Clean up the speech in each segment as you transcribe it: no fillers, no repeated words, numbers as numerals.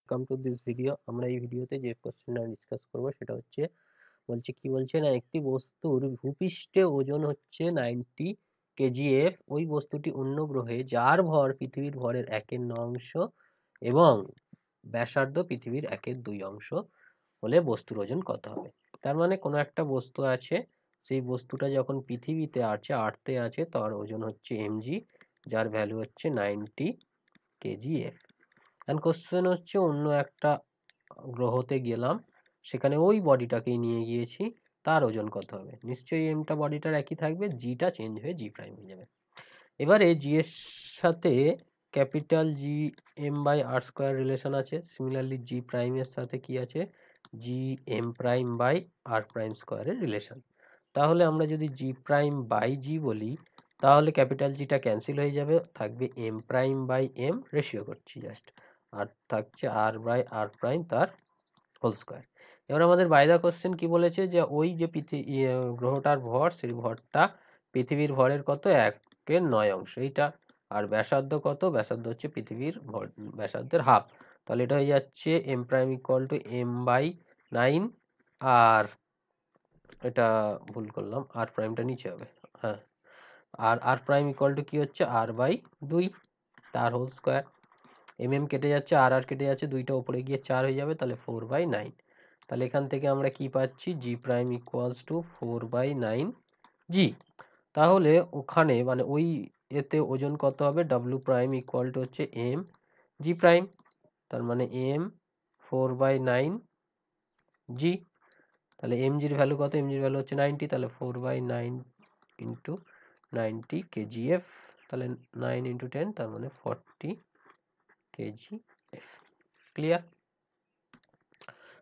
Welcome to this video. আমরা এই ভিডিওতে যে কোশ্চেনটা ডিসকাস করবো সেটা হচ্ছে, কি বলছে না, একটি বস্তুর ভূপৃষ্ঠে ওজন হচ্ছে 90 কেজিএফ। ওই বস্তুটি অন্য গ্রহে, যার ভর পৃথিবীর ভরের 1/9 এবং ব্যাসার্ধ পৃথিবীর 1/2 হলে বস্তুর ওজন কত হবে? তার মানে কোনো একটা বস্তু আছে, সেই বস্তুটা যখন পৃথিবীতে আছে, আর্থে আছে, তার ওজন হচ্ছে mg, যার ভ্যালু হচ্ছে 90 কেজিএফ। এন্ড কোশ্চেন হচ্ছে, অন্য একটা গ্রহতে গেলাম, সেখানে ওই বডিটাকেই নিয়ে গিয়েছি, তার ওজন কত হবে? নিশ্চয়ই এমটা বডিটার একই থাকবে, জিটা চেঞ্জ হয়ে জি প্রাইম হয়ে যাবে। এবারে জি এর সাথে capital G M by R square relation আছে। সিমিলারলি জি প্রাইমের সাথে কি আছে? G M prime by R prime স্কোয়ারের রিলেশন। তাহলে আমরা যদি জি প্রাইম বাই জি বলি, তাহলে ক্যাপিটাল জিটা ক্যান্সেল হয়ে যাবে, থাকবে M prime by M, ratio করছি জাস্ট, আর থাকছে আর বাই আর প্রাইম তার হোল স্কোয়ার। এবার আমাদের বাই দা কোশ্চেন কি বলেছে, যে ওই যে গ্রহটার ভর, সেই ভরটা পৃথিবীর ভরের কত? 1/9 এইটা। আর ব্যাসার্ধ কত? ব্যাসার্ধ হচ্ছে পৃথিবীর ভর ব্যাসার্ধের হাফ। তাহলে এটা হয়ে যাচ্ছে M prime equal to M by 9, আর এটা ভুল করলাম, আর প্রাইমটা নিচে হবে, হ্যাঁ, আর আর প্রাইম ইকুয়াল টু কি হচ্ছে? আর বাই 2 তার হোল স্কোয়ার। এম এম কেটে যাচ্ছে, আর আর কেটে যাচ্ছে, দুইটা উপরে গিয়ে 4 হয়ে যাবে, তাহলে 4/9। তাহলে এখান থেকে আমরা কি পাচ্ছি? জি প্রাইম ইকুয়ালস টু 4/9 জি। তাহলে ওখানে মানে ওই এতে ওজন কত হবে? ডাব্লিউ প্রাইম ইকুয়াল টু হচ্ছে এম জি প্রাইম, তার মানে এম 4/9 জি। তাহলে এম জির ভ্যালু কত? এম জির ভ্যালু হচ্ছে 90, তাহলে 4/9 ইন্টু 90 কেজিএফ, তাহলে 9 ইন্টু 10, তার মানে 40 kgf. Clear?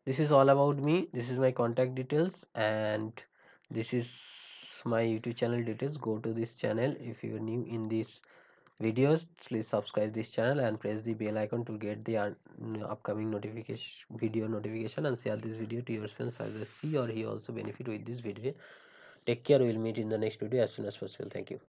This is all about me. This is my contact details, and this is my YouTube channel details. Go to this channel. If you are new in these videos, please subscribe this channel and press the bell icon to get the upcoming video notification, and share this video to your friends as they see or he also benefit with this video. Take care. We will meet in the next video as soon as possible. Thank you.